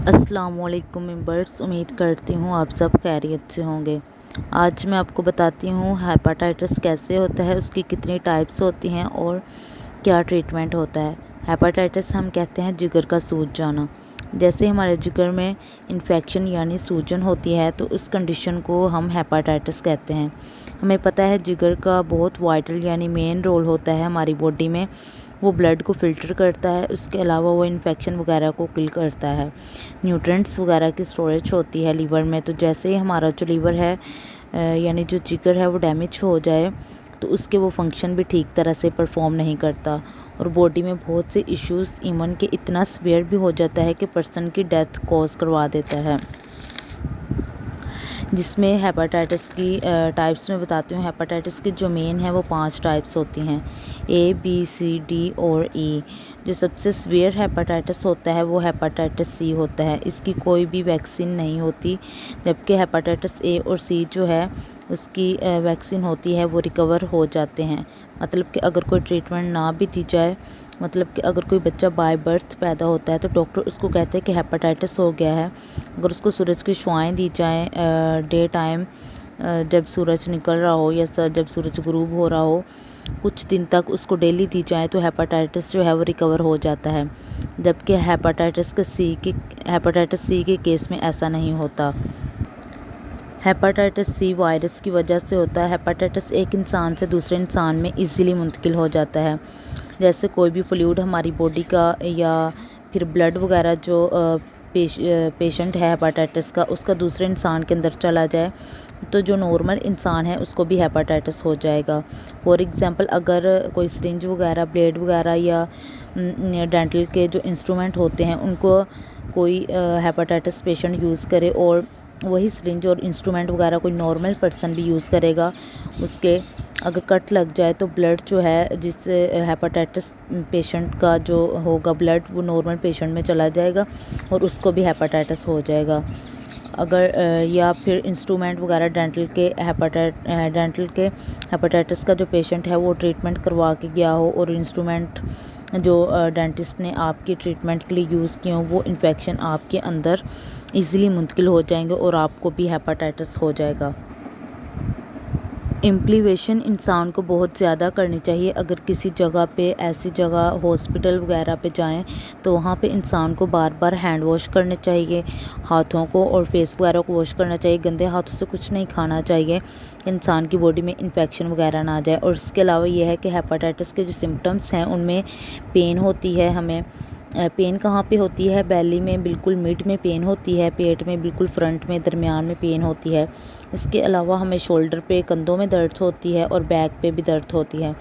अस्सलाम वालेकुम मेंबर्स, उम्मीद करती हूँ आप सब खैरियत से होंगे। आज मैं आपको बताती हूँ हेपेटाइटिस कैसे होता है, उसकी कितनी टाइप्स होती हैं और क्या ट्रीटमेंट होता है। हेपेटाइटिस हम कहते हैं जिगर का सूज जाना। जैसे हमारे जिगर में इन्फेक्शन यानी सूजन होती है तो उस कंडीशन को हम हेपेटाइटिस कहते हैं। हमें पता है जिगर का बहुत वाइटल यानी मेन रोल होता है हमारी बॉडी में। वो ब्लड को फ़िल्टर करता है, उसके अलावा वो इन्फेक्शन वगैरह को किल करता है। न्यूट्रेंट्स वगैरह की स्टोरेज होती है लीवर में, तो जैसे ही हमारा जो लीवर है यानी जो जिगर है वो डैमेज हो जाए तो उसके वो फंक्शन भी ठीक तरह से परफॉर्म नहीं करता और बॉडी में बहुत से इश्यूज़ इवन के इतना सीवियर भी हो जाता है कि पर्सन की डेथ कॉज करवा देता है। जिसमें हेपेटाइटिस की टाइप्स में बताती हूँ। हेपेटाइटिस की जो मेन है वो 5 टाइप्स होती हैं, A, B, C, D और E। जो सबसे सीवियर हेपेटाइटिस होता है वो हेपेटाइटिस सी होता है। इसकी कोई भी वैक्सीन नहीं होती, जबकि हेपेटाइटिस A और C जो है उसकी वैक्सीन होती है, वो रिकवर हो जाते हैं। मतलब कि अगर कोई ट्रीटमेंट ना भी दी जाए, मतलब कि अगर कोई बच्चा बाय बर्थ पैदा होता है तो डॉक्टर उसको कहते हैं कि हेपेटाइटिस हो गया है। अगर उसको सूरज की छुआएँ दी जाएँ डे टाइम, जब सूरज निकल रहा हो या जब सूरज गुरूब हो रहा हो, कुछ दिन तक उसको डेली दी जाए तो हेपेटाइटिस जो है वो रिकवर हो जाता है। जबकि हेपेटाइटिस सी के केस में ऐसा नहीं होता। हेपेटाइटिस सी वायरस की वजह से होता है। हेपेटाइटिस एक इंसान से दूसरे इंसान में इजीली मुंतकिल हो जाता है। जैसे कोई भी फ्लूइड हमारी बॉडी का या फिर ब्लड वगैरह जो पेशेंट है हेपेटाइटिस का, उसका दूसरे इंसान के अंदर चला जाए तो जो नॉर्मल इंसान है उसको भी हेपेटाइटिस हो जाएगा। फॉर एग्ज़ाम्पल, अगर कोई सिरिंज वगैरह, ब्लेड वगैरह या डेंटल के जो इंस्ट्रूमेंट होते हैं उनको कोई हेपेटाइटिस पेशेंट यूज़ करे और वही सिरिंज और इंस्ट्रूमेंट वगैरह कोई नॉर्मल पर्सन भी यूज़ करेगा, उसके अगर कट लग जाए तो ब्लड जो है जिससे हेपेटाइटिस पेशेंट का जो होगा ब्लड वो नॉर्मल पेशेंट में चला जाएगा और उसको भी हेपेटाइटिस हो जाएगा। अगर या फिर इंस्ट्रूमेंट वगैरह डेंटल के हेपेटाइटिस का जो पेशेंट है वो ट्रीटमेंट करवा के गया हो और इंस्ट्रूमेंट जो डेंटिस्ट ने आपकी ट्रीटमेंट के लिए यूज़ किए हों वो इन्फेक्शन आपके अंदर ईज़िली मुंतकिल हो जाएंगे और आपको भी हेपेटाइटिस हो जाएगा। इम्प्लीवेशन इंसान को बहुत ज़्यादा करनी चाहिए। अगर किसी जगह पे, ऐसी जगह हॉस्पिटल वगैरह पे जाएं तो वहाँ पे इंसान को बार बार हैंड वॉश करने चाहिए, हाथों को और फेस वगैरह को वॉश करना चाहिए। गंदे हाथों से कुछ नहीं खाना चाहिए, इंसान की बॉडी में इन्फेक्शन वगैरह ना जाए। और इसके अलावा ये है कि हेपेटाइटिस के जो सिम्टम्स हैं उनमें पेन होती है। हमें पेन कहाँ पे होती है? बेली में बिल्कुल मिड में पेन होती है, पेट में बिल्कुल फ्रंट में, दरमियान में पेन होती है। इसके अलावा हमें शोल्डर पे, कंधों में दर्द होती है और बैक पे भी दर्द होती है।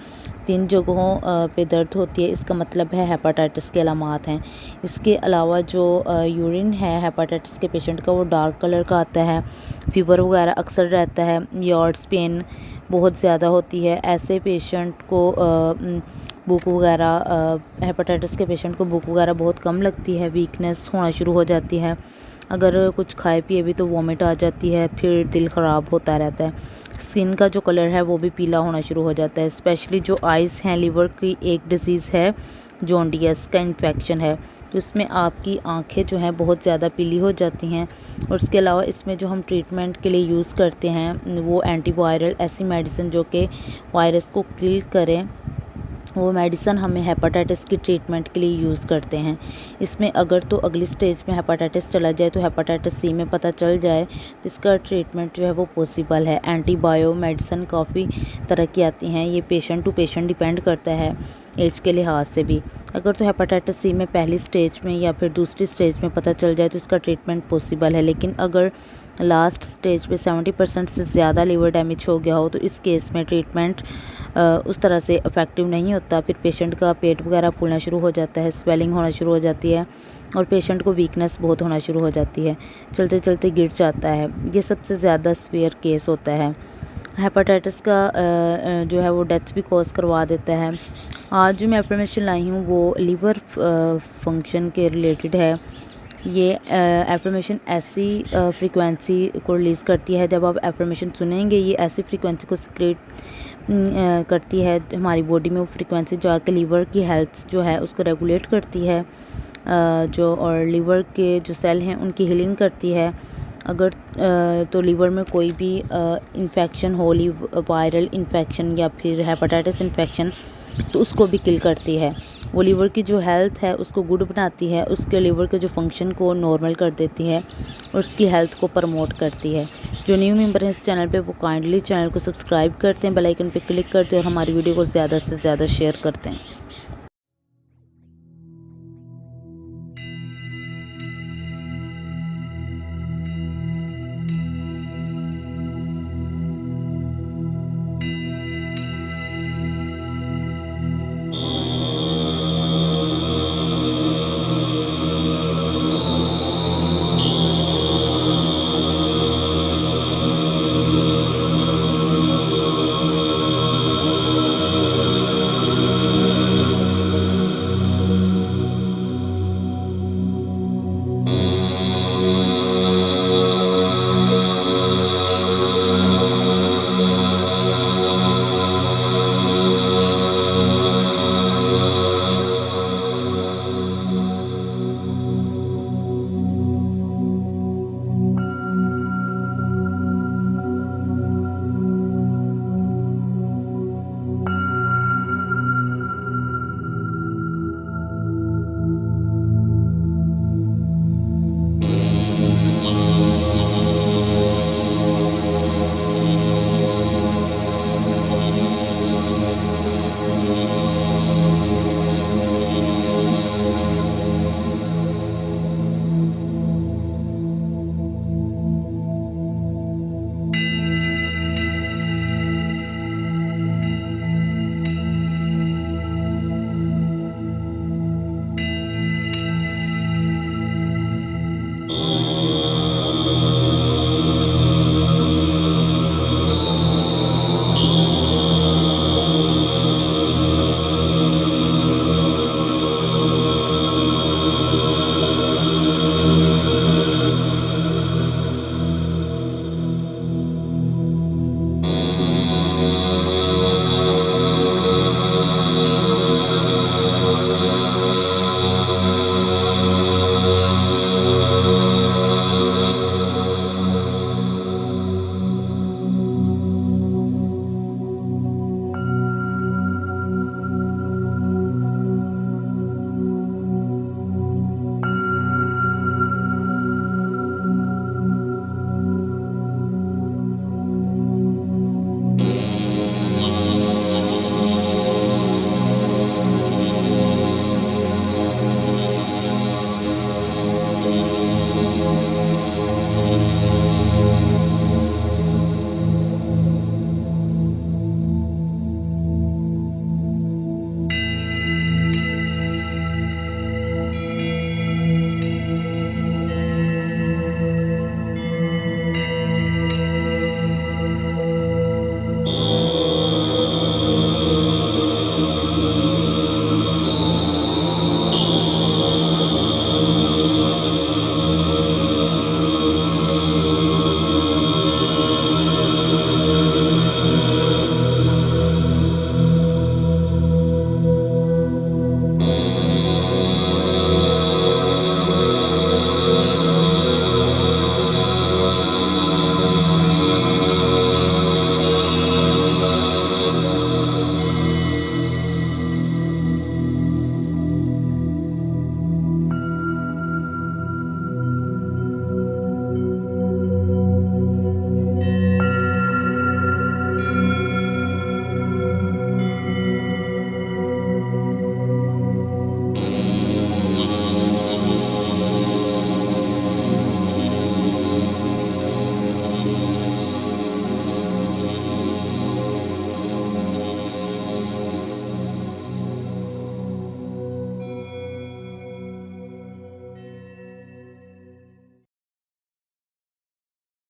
3 जगहों पे दर्द होती है, इसका मतलब है हेपेटाइटिस के अलामात हैं। इसके अलावा जो यूरिन है हेपेटाइटिस के पेशेंट का वो डार्क कलर का आता है। फीवर वगैरह अक्सर रहता है। यार्ड्स पेन बहुत ज़्यादा होती है। ऐसे पेशेंट को भूख वगैरह, हेपेटाइटिस के पेशेंट को भूख वगैरह बहुत कम लगती है, वीकनेस होना शुरू हो जाती है। अगर कुछ खाए पिए भी तो वॉमिट आ जाती है, फिर दिल ख़राब होता रहता है। स्किन का जो कलर है वो भी पीला होना शुरू हो जाता है। स्पेशली जो आइज़ हैं, लिवर की एक डिजीज़ है जॉन्डियस का इन्फेक्शन है, तो इसमें आपकी आंखें जो हैं बहुत ज़्यादा पीली हो जाती हैं। और इसके अलावा इसमें जो हम ट्रीटमेंट के लिए यूज़ करते हैं वो एंटीवायरल, ऐसी मेडिसिन जो कि वायरस को किल करें, वो मेडिसिन हमें हेपेटाइटिस की ट्रीटमेंट के लिए यूज़ करते हैं। इसमें अगर तो अगली स्टेज में हेपेटाइटिस चला जाए तो हेपेटाइटिस सी में पता चल जाए तो इसका ट्रीटमेंट जो है वो पॉसिबल है। एंटीबायो मेडिसिन काफ़ी तरह की आती हैं, ये पेशेंट टू पेशेंट डिपेंड करता है एज के लिहाज से भी। अगर तो हेपेटाइटिस सी में पहली स्टेज में या फिर दूसरी स्टेज में पता चल जाए तो इसका ट्रीटमेंट पॉसिबल है। लेकिन अगर लास्ट स्टेज पे 70% से ज़्यादा लीवर डैमेज हो गया हो तो इस केस में ट्रीटमेंट उस तरह से इफ़ेक्टिव नहीं होता। फिर पेशेंट का पेट वगैरह फूलना शुरू हो जाता है, स्वेलिंग होना शुरू हो जाती है और पेशेंट को वीकनेस बहुत होना शुरू हो जाती है, चलते चलते गिर जाता है। ये सबसे ज़्यादा सीवियर केस होता है। हेपेटाइटिस का जो है वो डेथ भी कॉज करवा देता है। आज जो मैं इंफॉर्मेशन लाई हूँ वो लिवर फंक्शन के रिलेटेड है। ये एफर्मेशन ऐसी फ्रीक्वेंसी को रिलीज़ करती है, जब आप एफर्मेशन सुनेंगे ये ऐसी फ्रीक्वेंसी को सिक्रेट करती है हमारी बॉडी में। वो फ्रीक्वेंसी जो आके लीवर की हेल्थ जो है उसको रेगुलेट करती है। جو اور لیور کے جو سیل ہیں ان کی ہیلنگ کرتی ہے. اگر تو لیور میں کوئی بھی انفیکشن ہو، وائرل انفیکشن یا پھر ہیپاٹائٹس انفیکشن، تو اس کو بھی کل کرتی ہے. وہ لیور کی جو ہیلتھ ہے اس کو گڈ بناتی ہے، اس کے لیور کے جو فنکشن کو نارمل کر دیتی ہے اور اس کی ہیلتھ کو پروموٹ کرتی ہے. جو نیو ممبر ہیں اس چینل پہ وہ کائنڈلی چینل کو سبسکرائب کرتے ہیں، بیل آئیکن پہ کلک کرتے ہیں اور ہماری ویڈیو کو زیادہ سے زیادہ شیئر کرتے ہیں.